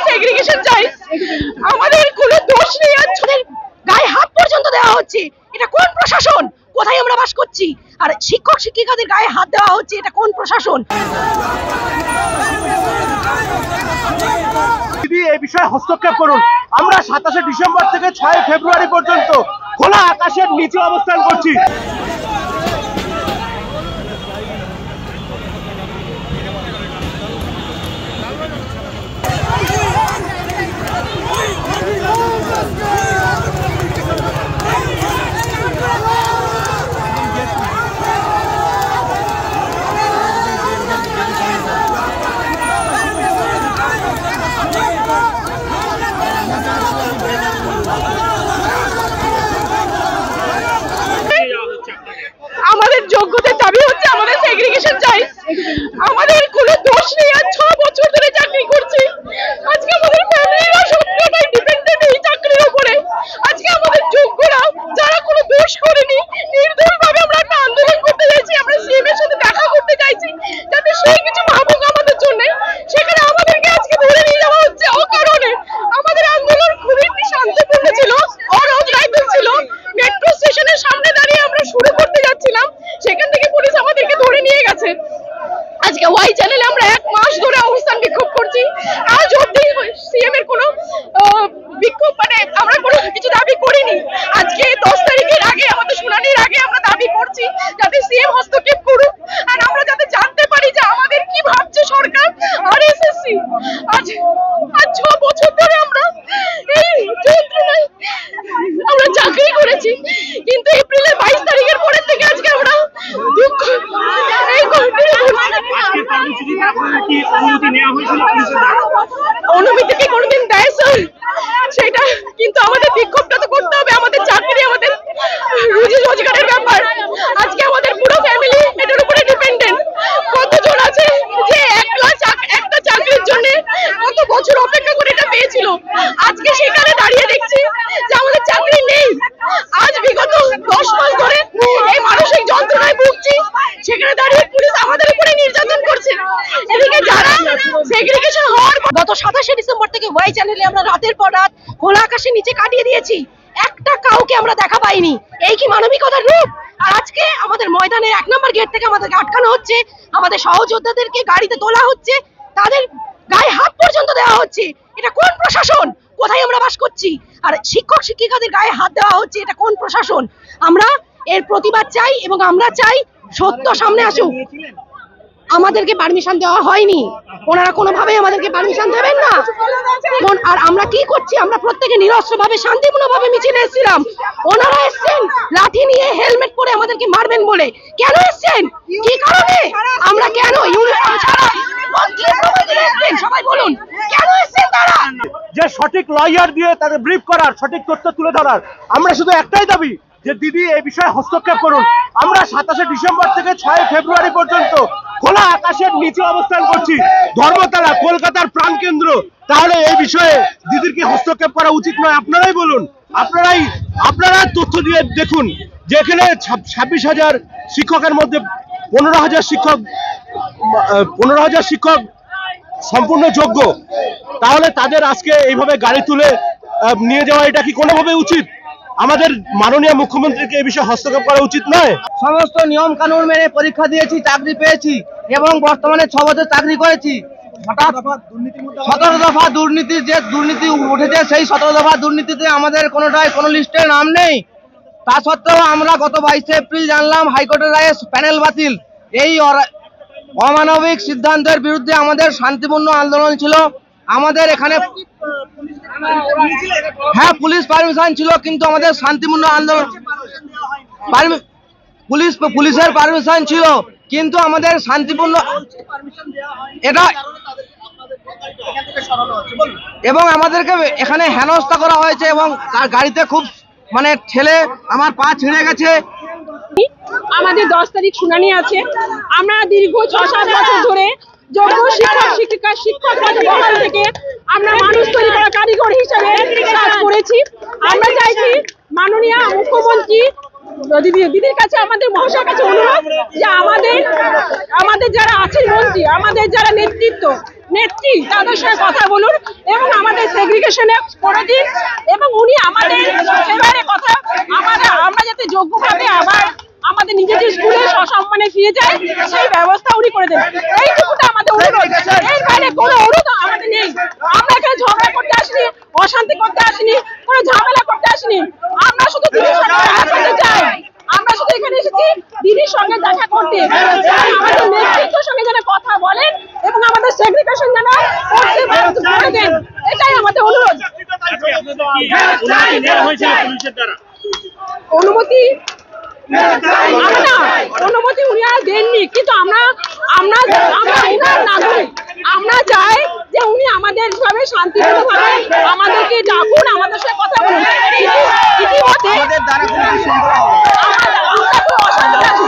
Segregation চাই। আমাদের কোনো দোষ নেই, আমাদের গায়ে হাত পর্যন্ত দেওয়া হচ্ছে। এটা কোন প্রশাসন? কোথায় আমরা বাস করছি? আর শিক্ষক শিক্ষিকাদের গায়ে হাত দেওয়া হচ্ছে, এটা কোন প্রশাসন? এই বিষয়ে হস্তক্ষেপ করুন। আমরা 27শে ডিসেম্বর থেকে 6 ফেব্রুয়ারি পর্যন্ত খোলা আকাশের নিচে অবস্থান করছি। আমাদের যোগ্যতার দাবি হচ্ছে আমাদের সেগ্রিগেশন চাই। আমাদের কোনো দোষ নেই, আর 6 বছর ধরে চাকরি করছি। আজকে আমাদের ফ্যামিলিরা সবটাই ডিপেন্ডেন্ট এই চাকরির উপরে। আজকে আমাদের যোগ্যরা যারা কোনো দোষ করেনি, নির্দোষভাবে আমরা একটা আন্দোলন করতে চাইছি। আমরা সিএম এর সাথে দেখা করতে চাইছি যাতে সেই কিছু ভাবুক আমাদের জন্য। সেখানে আমাদেরকে আজকে ধরে নিয়ে যাওয়া হচ্ছে অকারণে। আমাদের আন্দোলন খুবই শান্তিপূর্ণ ছিল, অরাজনৈতিক ছিল। মেট্রো স্টেশনের সামনে দাঁড়িয়ে আমরা শুরু করতে যাচ্ছিলাম, সেখান থেকে পুলিশ আমাদেরকে ধরে নিয়ে গেছে। আজকে ওয়াই চ্যানেলে আমরা 1 মাস ধরে অবস্থান বিক্ষোভ করছি। আজ অবধি সিএম এর কোনো বিক্ষোভ আমরা কোনো কিছু দাবি করিনি। আজকে 10 তারিখের আগে, আমাদের শুনানির আগে আমরা দাবি করছি যাতে সিএম হস্তক্ষেপ করুক, আর আমরা যাতে জানতে পারি যে আমাদের কি ভাবছে সরকার আর এসএসসি। আজ 6 বছর ধরে আমরা এই যন্ত্রণায় আমরা চাকরি করেছি, কিন্তু এপ্রিলের 22 তারিখের পরের থেকে আজকে আমরা দুঃখ অনুমতি কি কোনোদিন দেয় স্যার? সেটা কিন্তু আমাদের বিক্ষোভটা তো করতে হবে। আমাদের চাকরি, আমাদের রুজি রোজগারের ব্যাপার। আজকে আমাদের পুরো ফ্যামিলি এটার উপরে ডিপেন্ডেন্ট। কতজন আছে যে একটা চাকরির জন্য কত বছর অপেক্ষা করে এটা পেয়েছিল। আজকে সেখানে দাঁড়িয়ে দেখছি যে আমাদের চাকরি নেই। আজ বিগত 10 মাস ধরে এই মানসিক যন্ত্রণায় ভুগছি। সেখানে দাঁড়িয়ে পুলিশ আমাদের উপরে নির্যাতন করছে। এদিকে যারা সেগ্রিগেশন হওয়ার গত 27শে ডিসেম্বর থেকে ওয়াই চ্যানেলে আমরা রাতের পর রাত খোলা আকাশের নিচে কাটিয়ে দিয়েছি, একটা কাউকে আমরা দেখা পাইনি। এই কি মানবিকতার রূপ? আর আজকে আমাদের ময়দানের 1 নম্বর গেট থেকে আমাদেরকে আটকানো হচ্ছে, আমাদের সহযোদ্ধাদেরকে গাড়িতে তোলা হচ্ছে, তাদের গায়ে হাত পর্যন্ত দেওয়া হচ্ছে। এটা কোন প্রশাসন? কোথায় আমরা বাস করছি? আর শিক্ষক শিক্ষিকাদের গায়ে হাত দেওয়া হচ্ছে, এটা কোন প্রশাসন? আমরা এর প্রতিবাদ চাই এবং আমরা চাই সত্য সামনে আসুক। আমাদেরকে পারমিশন দেওয়া হয়নি, ওনারা কোনোভাবেই আমাদেরকে পারমিশন দেবেন না। আর আমরা কি করছি? আমরা প্রত্যেকে নিরস্ত্রভাবে শান্তিপূর্ণভাবে মিছিলে এসেছিলাম। ওনারা এসছেন লাঠি নিয়ে, হেলমেট পরে আমাদেরকে মারবেন বলে। কেন এসছেন? কি কারণে? আমরা কেন ইউনিফর্ম ছাড়া সবাই বলুন কেন এসছেন তারা? যে সঠিক লয়ার দিয়ে তাদের ব্রিফ করার, সঠিক তথ্য তুলে ধরার। আমরা শুধু একটাই দাবি যে দিদি এই বিষয়ে হস্তক্ষেপ করুন। আমরা 27শে ডিসেম্বর থেকে 6 ফেব্রুয়ারি পর্যন্ত খোলা আকাশের নিচে অবস্থান করছি, ধর্মতলা, কলকাতার প্রাণকেন্দ্র। তাহলে এই বিষয়ে দিদির কি হস্তক্ষেপ করা উচিত নয়? আপনারাই বলুন। আপনারা তথ্য দিয়ে দেখুন যে এখানে 26,000 শিক্ষকের মধ্যে 15,000 শিক্ষক সম্পূর্ণ যোগ্য। তাহলে তাদের আজকে এইভাবে গাড়ি তুলে নিয়ে যাওয়া এটা কি কোনোভাবে উচিত? আমাদের মাননীয় মুখ্যমন্ত্রীকে এই বিষয়ে হস্তক্ষেপ করা উচিত নয়। সমস্ত নিয়ম কানুন মেনে পরীক্ষা দিয়েছি, চাকরি পেয়েছি এবং বর্তমানে 6 বছর চাকরি করেছি। হঠাৎ 17 দফা দুর্নীতির যে দুর্নীতি উঠেছে, সেই 17 দফা দুর্নীতিতে আমাদের কোনো লিস্টে নাম নেই। তা সত্ত্বেও আমরা গত 22শে এপ্রিল জানলাম হাইকোর্টের রায়ে প্যানেল বাতিল। এই অমানবিক সিদ্ধান্তের বিরুদ্ধে আমাদের শান্তিপূর্ণ আন্দোলন ছিল। আমাদের এখানে হ্যাঁ পুলিশ পারমিশন ছিল, কিন্তু আমাদের শান্তিপূর্ণ আন্দোলন পুলিশের পারমিশন ছিল, কিন্তু আমাদের শান্তিপূর্ণ এটা এবং আমাদেরকে এখানে হেনস্থা করা হয়েছে এবং গাড়িতে খুব ঠেলে আমার পা ছিঁড়ে গেছে। আমাদের 10 তারিখ শুনানি আছে। আমরা দীর্ঘ 6-7 বছর ধরে যোগ্য শিক্ষক বহাল থেকে আমরা মানুষ তৈরি করা কারিগর হিসেবে কাজ করেছি। আমরা চাইছি মাননীয় মুখ্যমন্ত্রী দিদির কাছে, আমাদের মহাশয়ের কাছে অনুরোধ যে আমাদের যারা আছেন মন্ত্রী, আমাদের যারা নেত্রী তাদের সাথে কথা বলুন এবং নিয়ে যায় সেই ব্যবস্থা উনি করে দেন। এইটুকুটা আমাদের অনুরোধ, এর বাইরে কোনো অনুরোধ আমাদের নেই। আমরা এখানে ঝগড়া করতে আসিনি, অশান্তি করতে আসিনি, কোনো ঝামেলা করতে আসিনি। আমরা শুধু দিদির সঙ্গে দেখা করতে চাই। আমরা শুধু এখানে এসেছি দিদির সঙ্গে দেখা করতে, আমাদের নেতৃত্বের সঙ্গে যেন কথা বলেন এবং আমাদের সেগ্রিগেশন যেন করতে করে দেন, এটাই আমাদের অনুরোধ। অনুমতি অনুমতি উনি আর দেননি, কিন্তু আমরা আমরা উনার নাগরিক। আমরা চাই যে উনি আমাদের ভাবে শান্তিপূর্ণভাবে আমাদেরকে ডাকুন, আমাদের সাথে কথা বলুন। ইতিমধ্যে আমরা কোনো অশান্তি আছি।